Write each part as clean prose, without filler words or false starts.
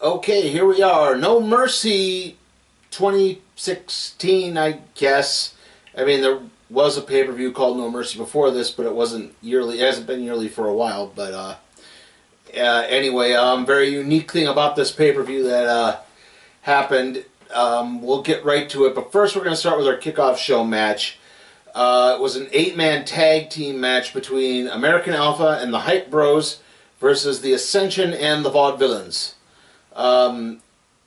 Okay, here we are. No Mercy 2016, I guess. I mean, there was a pay-per-view called No Mercy before this, but it wasn't yearly. It hasn't been yearly for a while. But anyway, very unique thing about this pay-per-view that happened. We'll get right to it. But first, we're going to start with our kickoff show match. It was an 8-man tag team match between American Alpha and the Hype Bros versus the Ascension and the Vaudevillains.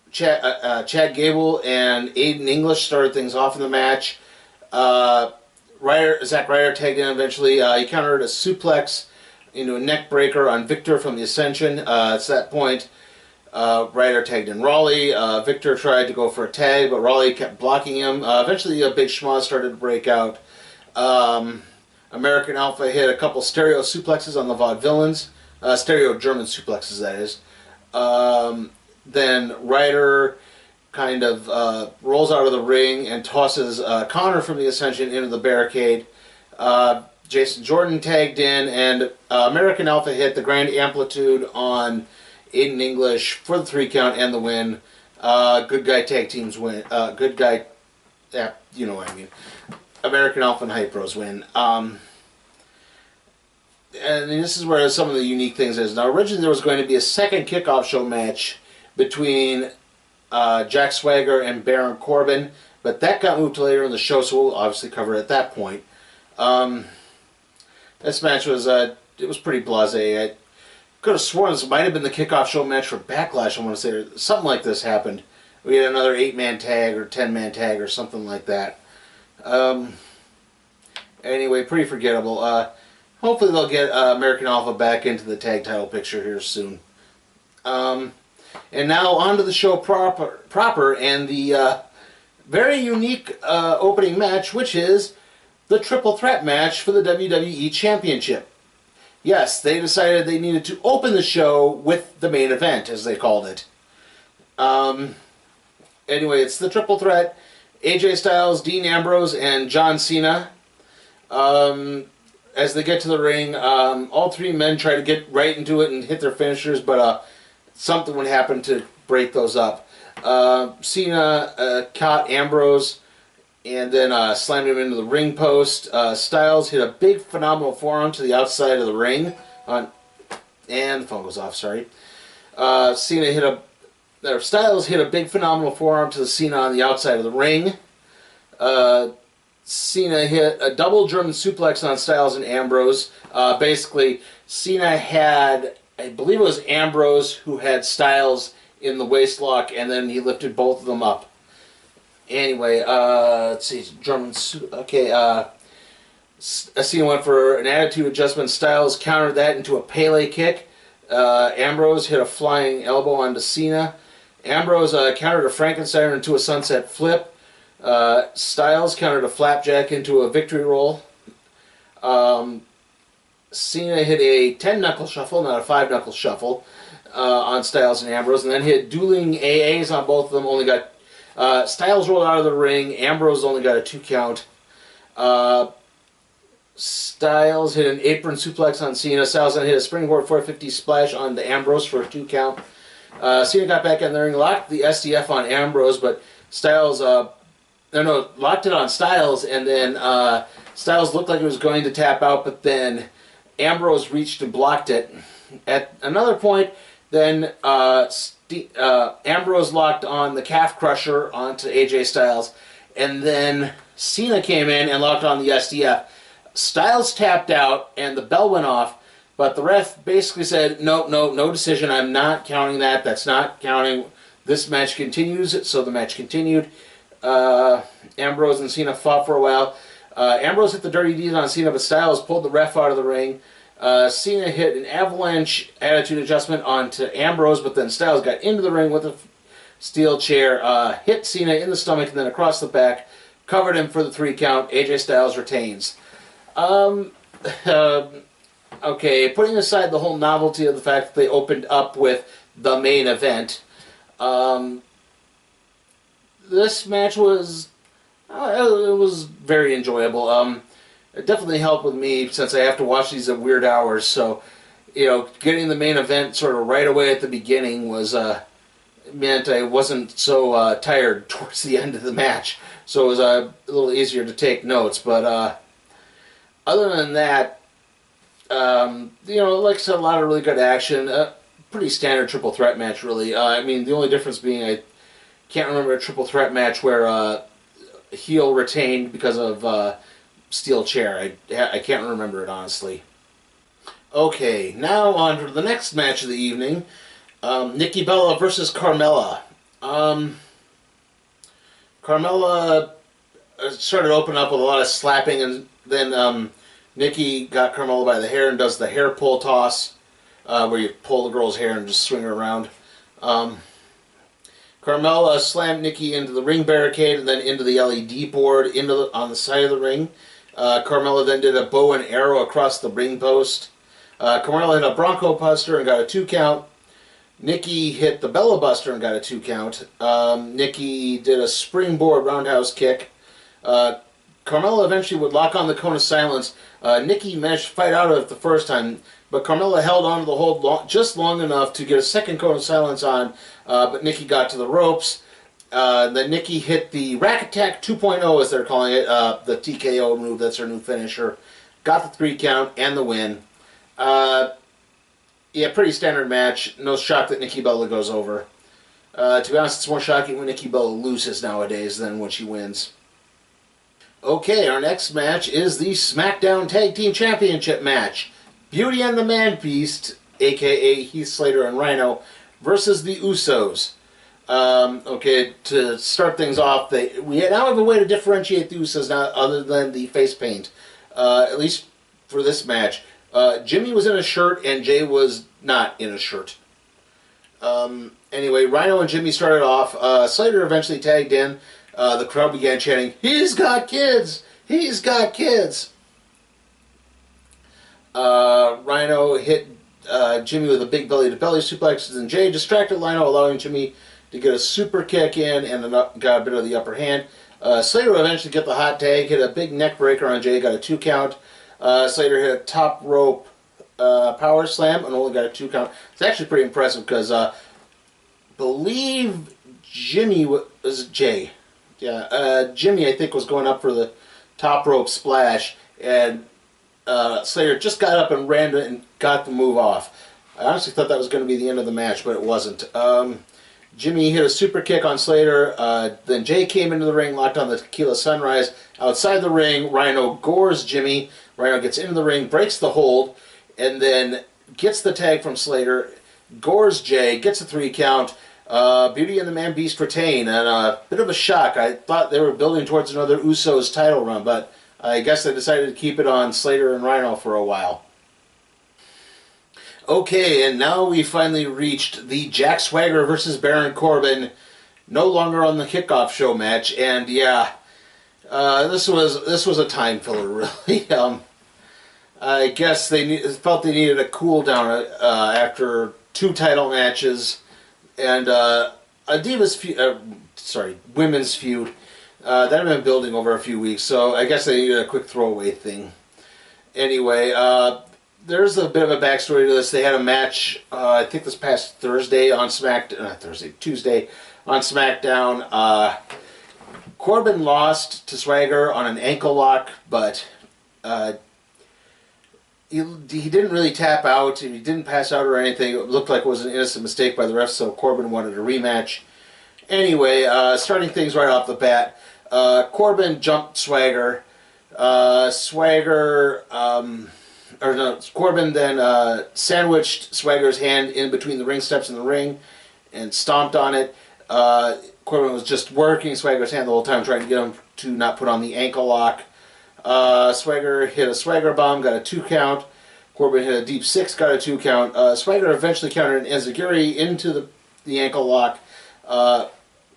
Chad Gable and Aiden English started things off in the match. Zack Ryder tagged in eventually. He countered a suplex into a neck breaker on Victor from the Ascension. At that point, Ryder tagged in Raleigh. Victor tried to go for a tag, but Raleigh kept blocking him. Eventually, a big schmoz started to break out. American Alpha hit a couple stereo suplexes on the Vaudevillains. Stereo German suplexes, that is. Then Ryder kind of rolls out of the ring and tosses Connor from the Ascension into the barricade. Jason Jordan tagged in, and American Alpha hit the Grand Amplitude on Aiden English for the 3 count and the win. Good guy tag teams win. Good guy, yeah, you know what I mean. American Alpha and Hype Bros win. And this is where some of the unique things is. Now, originally there was going to be a second kickoff show match between Jack Swagger and Baron Corbin, but that got moved to later in the show, so we'll obviously cover it at that point. This match was it was pretty blasé. I could have sworn this might have been the kickoff show match for Backlash. I want to say, or something like this happened. We had another 8-man tag or 10-man tag or something like that. Anyway, pretty forgettable. Hopefully they'll get American Alpha back into the tag title picture here soon. And now on to the show proper and the very unique opening match, which is the triple threat match for the WWE Championship. Yes, they decided they needed to open the show with the main event, as they called it. Anyway, it's the triple threat. AJ Styles, Dean Ambrose, and John Cena. As they get to the ring, all 3 men try to get right into it and hit their finishers, but something would happen to break those up. Cena caught Ambrose and then slammed him into the ring post. Styles hit a big phenomenal forearm to the outside of the ring. And the phone goes off, sorry. Styles hit a big phenomenal forearm to Cena on the outside of the ring. Cena hit a double German suplex on Styles and Ambrose. Basically, Cena had, I believe it was Ambrose who had Styles in the waistlock, and then he lifted both of them up. Anyway, let's see, Cena went for an attitude adjustment. Styles countered that into a Pele kick. Ambrose hit a flying elbow onto Cena. Ambrose countered a Frankenstein into a sunset flip. Styles countered a flapjack into a victory roll. Cena hit a 10-knuckle shuffle, not a 5-knuckle shuffle, on Styles and Ambrose, and then hit dueling AAs on both of them. Only got Styles rolled out of the ring. Ambrose only got a 2 count. Styles hit an apron suplex on Cena. Styles then hit a springboard 450 splash on the Ambrose for a 2 count. Cena got back in the ring, locked the SDF on Ambrose, but Styles locked it on Styles, and then Styles looked like he was going to tap out, but then Ambrose reached and blocked it. At another point, then Ambrose locked on the calf crusher onto AJ Styles, and then Cena came in and locked on the SDF. Styles tapped out, and the bell went off, but the ref basically said, no decision, I'm not counting that, that's not counting. This match continues, so the match continued. Ambrose and Cena fought for a while. Ambrose hit the dirty deed on Cena, but Styles pulled the ref out of the ring. Cena hit an avalanche attitude adjustment onto Ambrose, but then Styles got into the ring with a steel chair, hit Cena in the stomach and then across the back, covered him for the 3 count. AJ Styles retains. Okay, putting aside the whole novelty of the fact that they opened up with the main event, this match was it was very enjoyable. It definitely helped with me since I have to watch these at weird hours. So, getting the main event sort of right away at the beginning was meant I wasn't so tired towards the end of the match, so it was a little easier to take notes. But other than that, like I said, a lot of really good action. Pretty standard triple threat match, really. I mean, the only difference being I can't remember a triple threat match where heel retained because of steel chair. I can't remember it, honestly. Okay, now on to the next match of the evening. Nikki Bella versus Carmella. Carmella started opening up with a lot of slapping, and then Nikki got Carmella by the hair and does the hair pull toss, where you pull the girl's hair and just swing her around. Carmella slammed Nikki into the ring barricade and then into the LED board on the side of the ring. Carmella then did a bow and arrow across the ring post. Carmella hit a Bronco Buster and got a 2 count. Nikki hit the Bella Buster and got a 2 count. Nikki did a springboard roundhouse kick. Carmella eventually would lock on the Cone of Silence. Nikki managed to fight out of it the first time, but Carmella held on to the hold just long enough to get a second Cone of Silence on, but Nikki got to the ropes. Then Nikki hit the Rack Attack 2.0, as they're calling it, the TKO move. That's her new finisher. Got the 3 count and the win. Yeah, pretty standard match. No shock that Nikki Bella goes over. To be honest, it's more shocking when Nikki Bella loses nowadays than when she wins. Okay, our next match is the SmackDown Tag Team Championship match. Beauty and the Man Beast, a.k.a. Heath Slater and Rhino, versus the Usos. Okay, to start things off, we now have a way to differentiate the Usos now other than the face paint. At least for this match. Jimmy was in a shirt and Jay was not in a shirt. Anyway, Rhino and Jimmy started off. Slater eventually tagged in. The crowd began chanting, "He's got kids! He's got kids!" Rhino hit Jimmy with a big belly-to-belly suplex, and Jay distracted Rhino, allowing Jimmy to get a super kick in and got a bit of the upper hand. Slater would eventually get the hot tag, hit a big neck breaker on Jay, got a 2 count. Slater hit a top rope power slam and only got a 2 count. It's actually pretty impressive because believe Jimmy was Jay. Yeah, Jimmy I think was going up for the top rope splash, and Slater just got up and ran and got the move off. I honestly thought that was going to be the end of the match, but it wasn't. Jimmy hit a super kick on Slater. Then Jay came into the ring, locked on the Tequila Sunrise. Outside the ring, Rhino gores Jimmy. Rhino gets into the ring, breaks the hold, and then gets the tag from Slater, gores Jay, gets a 3 count. Beauty and the Man Beast retain, and a bit of a shock. I thought they were building towards another Usos title run, but I guess they decided to keep it on Slater and Rhino for a while. Okay, and now we finally reached the Jack Swagger versus Baron Corbin, no longer on the kickoff show match, and yeah, this was a time filler, really. I guess they felt they needed a cool down after 2 title matches and a women's feud that had been building over a few weeks. So I guess they needed a quick throwaway thing. Anyway, there's a bit of a backstory to this. They had a match, I think this past Tuesday on SmackDown. Corbin lost to Swagger on an ankle lock, but he didn't really tap out. He didn't pass out or anything. It looked like it was an innocent mistake by the refs, so Corbin wanted a rematch. Anyway, starting things right off the bat, Corbin jumped Swagger. Corbin then sandwiched Swagger's hand in between the ring steps in the ring and stomped on it. Corbin was just working Swagger's hand the whole time, trying to get him to not put on the ankle lock. Swagger hit a Swagger bomb, got a 2 count. Corbin hit a deep 6, got a 2 count. Swagger eventually countered an enziguri into the ankle lock.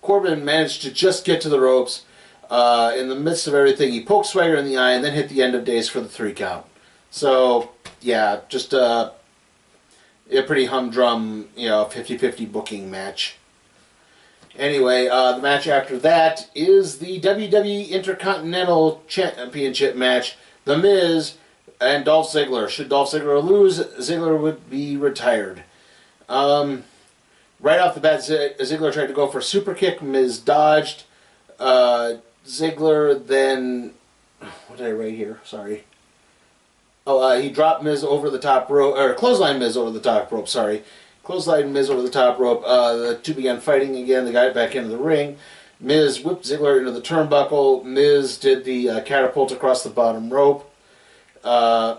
Corbin managed to just get to the ropes. In the midst of everything, he poked Swagger in the eye and then hit the end of days for the 3 count. So, yeah, just a pretty humdrum, 50-50 booking match. Anyway, the match after that is the WWE Intercontinental Championship match. The Miz and Dolph Ziggler. Should Dolph Ziggler lose, Ziggler would be retired. Right off the bat, Ziggler tried to go for a super kick. Miz dodged. Ziggler then... What did I write here? Sorry. Oh, he dropped Miz over the top rope, or clothesline Miz over the top rope, sorry. Clothesline Miz over the top rope. The two began fighting again. They got back into the ring. Miz whipped Ziggler into the turnbuckle. Miz did the catapult across the bottom rope.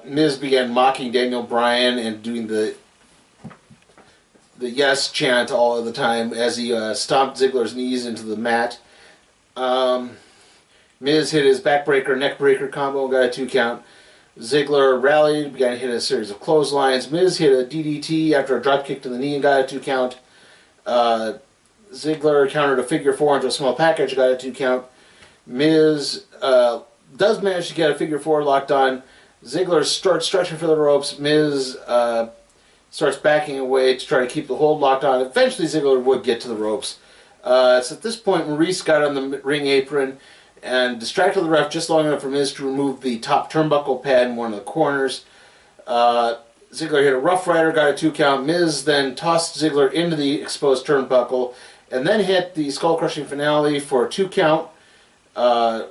Miz began mocking Daniel Bryan and doing the yes chant all of the time as he stomped Ziggler's knees into the mat. Miz hit his backbreaker, neckbreaker combo and got a 2 count. Ziggler rallied, began to hit a series of clotheslines. Miz hit a DDT after a drop kick to the knee and got a 2 count. Ziggler countered a figure 4 into a small package, got a 2 count. Miz does manage to get a figure 4 locked on. Ziggler starts stretching for the ropes. Miz starts backing away to try to keep the hold locked on. Eventually Ziggler would get to the ropes. So at this point Maurice got on the ring apron and distracted the ref just long enough for Miz to remove the top turnbuckle pad in one of the corners. Ziggler hit a Rough Rider, got a 2 count. Miz then tossed Ziggler into the exposed turnbuckle and then hit the skull crushing finale for a 2 count. Ziggler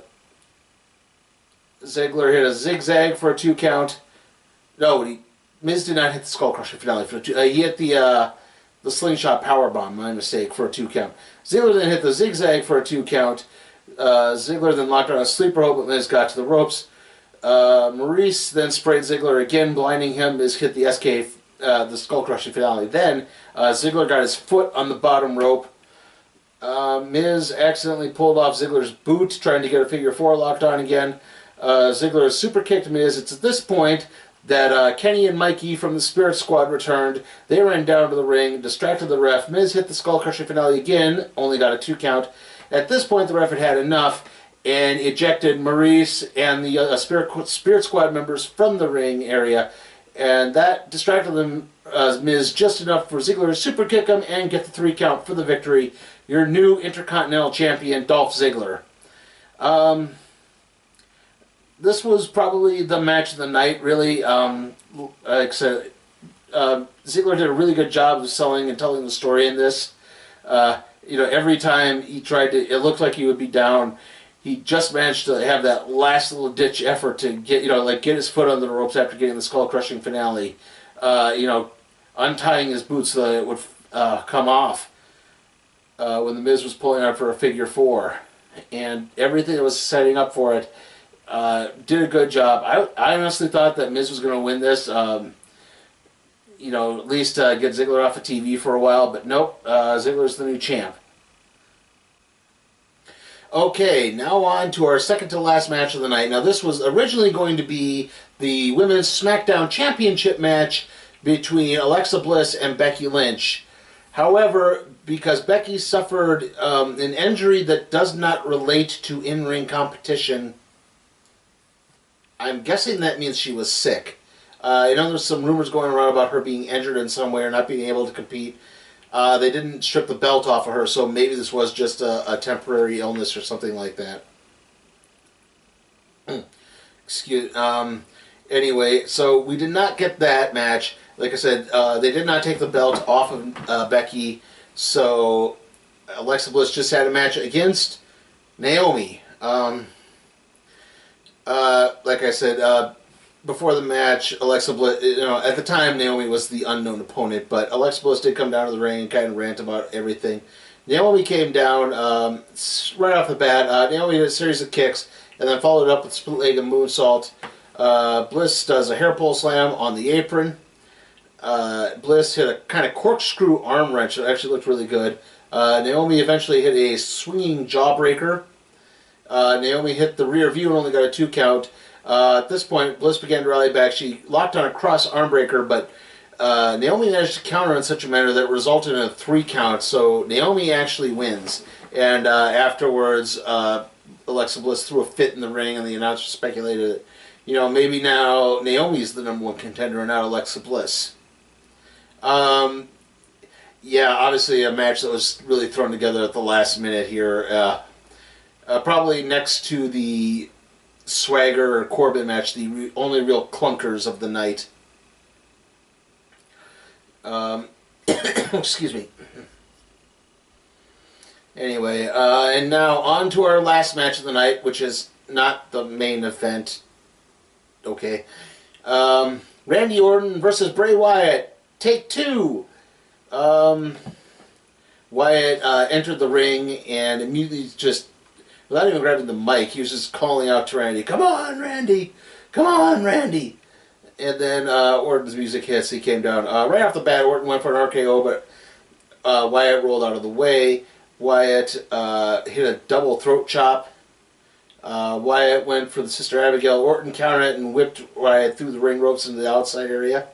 hit a zigzag for a 2 count. No, Miz did not hit the skull crushing finale for a 2. He hit the slingshot powerbomb, my mistake, for a 2 count. Ziggler then hit the zigzag for a 2 count. Ziggler then locked on a sleeper hold, but Miz got to the ropes. Maurice then sprayed Ziggler again, blinding him. Miz hit the the skull crushing finale. Then Ziggler got his foot on the bottom rope. Miz accidentally pulled off Ziggler's boot, trying to get a figure 4 locked on again. Ziggler super kicked Miz. It's at this point that Kenny and Mikey from the Spirit Squad returned. They ran down to the ring, distracted the ref. Miz hit the skull crushing finale again, only got a 2 count. At this point, the ref had had enough and ejected Maurice and the Spirit Squad members from the ring area, and that distracted them, Miz, just enough for Ziggler to super kick him and get the 3 count for the victory. Your new Intercontinental Champion, Dolph Ziggler. This was probably the match of the night, really. Like I said, Ziggler did a really good job of selling and telling the story in this. Every time he tried to, it looked like he would be down. He just managed to have that last little ditch effort to get, get his foot under the ropes after getting the skull crushing finale. Untying his boots so that it would come off when the Miz was pulling out for a figure 4, and everything that was setting up for it. Did a good job. I honestly thought that Miz was going to win this. At least get Ziggler off of TV for a while, but nope, Ziggler's the new champ. Okay, now on to our second to last match of the night. Now this was originally going to be the Women's SmackDown Championship match between Alexa Bliss and Becky Lynch. However, because Becky suffered an injury that does not relate to in-ring competition, I'm guessing that means she was sick. I know there's some rumors going around about her being injured in some way or not being able to compete. They didn't strip the belt off of her, so maybe this was just a temporary illness or something like that. Anyway, so we did not get that match. Like I said, they did not take the belt off of Becky, so Alexa Bliss just had a match against Naomi. Like I said, before the match, Alexa Bliss, at the time Naomi was the unknown opponent, but Alexa Bliss did come down to the ring and kind of rant about everything. Naomi came down right off the bat. Naomi did a series of kicks and then followed it up with split leg and moonsault. Bliss does a hair pull slam on the apron. Bliss hit a kind of corkscrew arm wrench that actually looked really good. Naomi eventually hit a swinging jawbreaker. Naomi hit the rear view and only got a 2 count. At this point, Bliss began to rally back. She locked on a cross armbreaker, but Naomi managed to counter in such a manner that resulted in a 3 count. So Naomi actually wins. And afterwards, Alexa Bliss threw a fit in the ring, and the announcer speculated that, maybe now Naomi's the #1 contender and not Alexa Bliss. Yeah, obviously a match that was really thrown together at the last minute here. Probably next to the Swagger or Corbin match, the only real clunkers of the night. Excuse me. Anyway, and now on to our last match of the night, which is not the main event. Okay. Randy Orton versus Bray Wyatt. Take two. Wyatt entered the ring and immediately just, without even grabbing the mic, he was just calling out to Randy, "Come on, Randy! Come on, Randy!" And then Orton's music hits. He came down. Right off the bat, Orton went for an RKO, but Wyatt rolled out of the way. Wyatt hit a double throat chop. Wyatt went for the Sister Abigail. Orton countered it and whipped Wyatt through the ring ropes into the outside area.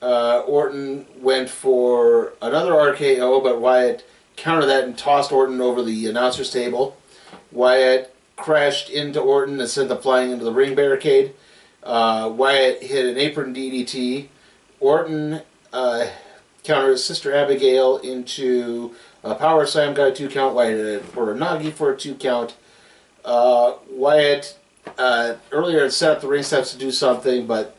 Orton went for another RKO, but Wyatt countered that and tossed Orton over the announcer's table. Wyatt crashed into Orton and sent him flying into the ring barricade. Wyatt hit an apron DDT. Orton countered his Sister Abigail into a power slam, got a 2 count. Wyatt hit it for a Nagi for a 2 count. Wyatt earlier had set up the ring steps to do something, but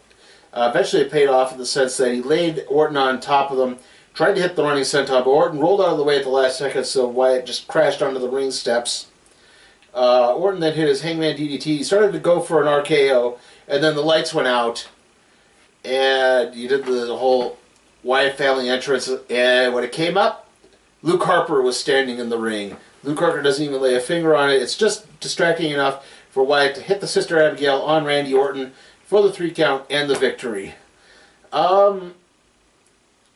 eventually it paid off in the sense that he laid Orton on top of them, tried to hit the running senton, but Orton rolled out of the way at the last second, so Wyatt just crashed onto the ring steps. Orton then hit his Hangman DDT. He started to go for an RKO, and then the lights went out, and he did the whole Wyatt family entrance, and when it came up, Luke Harper was standing in the ring. Luke Harper doesn't even lay a finger on it. It's just distracting enough for Wyatt to hit the Sister Abigail on Randy Orton for the 3 count and the victory.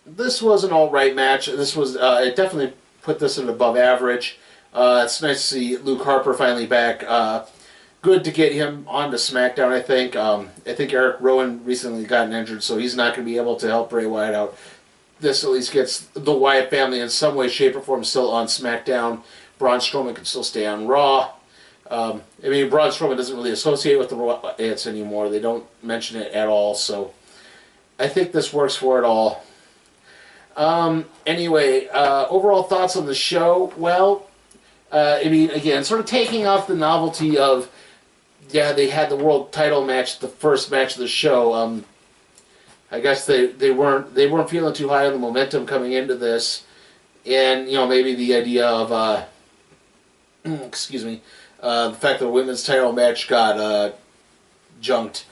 This was an alright match. This was it definitely put this at above average. It's nice to see Luke Harper finally back. Good to get him onto SmackDown, I think. I think Eric Rowan recently gotten injured, so he's not going to be able to help Bray Wyatt out. This at least gets the Wyatt family in some way, shape, or form still on SmackDown. Braun Strowman can still stay on Raw. I mean, Braun Strowman doesn't really associate with the Wyatts anymore. They don't mention it at all, so I think this works for it all. Anyway, overall thoughts on the show? Well, I mean, again, sort of taking off the novelty of, yeah, they had the world title match, the first match of the show. I guess they weren't feeling too high on the momentum coming into this, and you know, maybe the idea of excuse me, the fact that the women's title match got junked.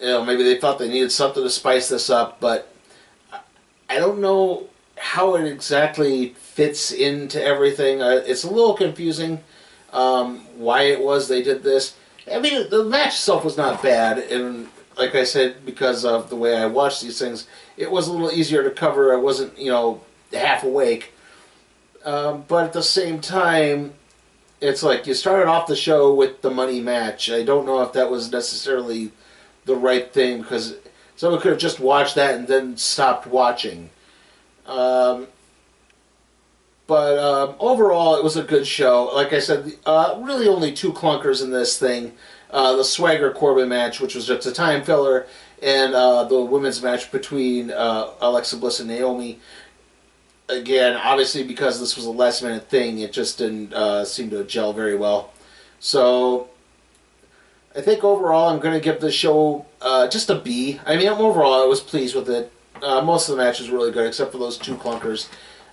You know, maybe they thought they needed something to spice this up, but I don't know how it exactly fits into everything. It's a little confusing why it was they did this. I mean, the match itself was not bad, and like I said, because of the way I watched these things, it was a little easier to cover. I wasn't, you know, half awake. But at the same time, it's like you started off the show with the money match. I don't know if that was necessarily the right thing, because someone could have just watched that and then stopped watching. But overall, it was a good show. Like I said, really only 2 clunkers in this thing. The Swagger Corbin match, which was just a time filler, and the women's match between Alexa Bliss and Naomi. Again, obviously because this was a last-minute thing, it just didn't seem to gel very well. So, I think overall I'm going to give this show just a B. I mean, overall I was pleased with it. Most of the match was really good, except for those 2 clunkers.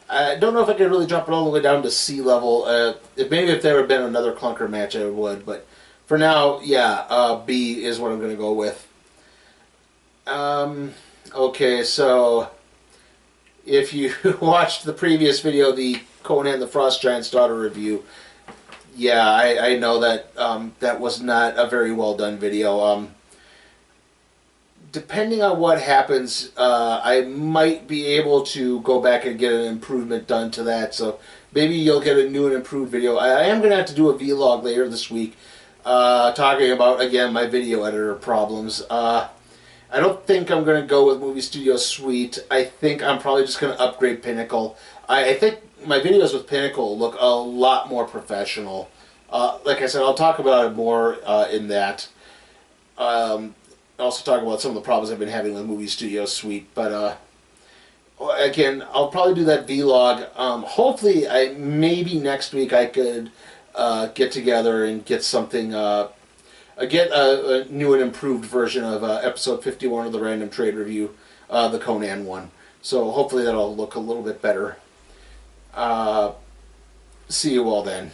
I don't know if I could really drop it all the way down to C level. Maybe if there had been another clunker match I would, but for now, yeah, B is what I'm going to go with. Okay, so if you watched the previous video, the Conan the Frost Giant's Daughter review, yeah, I know that that was not a very well done video. Depending on what happens, I might be able to go back and get an improvement done to that, so maybe you'll get a new and improved video. I am going to have to do a vlog later this week, talking about, again, my video editor problems. I don't think I'm going to go with Movie Studio Suite. I think I'm probably just going to upgrade Pinnacle. I think my videos with Pinnacle look a lot more professional. Like I said, I'll talk about it more in that. Also talk about some of the problems I've been having with Movie Studio Suite. But again, I'll probably do that vlog. Hopefully, maybe next week I could get together and get something... get a new and improved version of episode 51 of the Random Trade Review, the Conan one. So hopefully that'll look a little bit better. See you all then.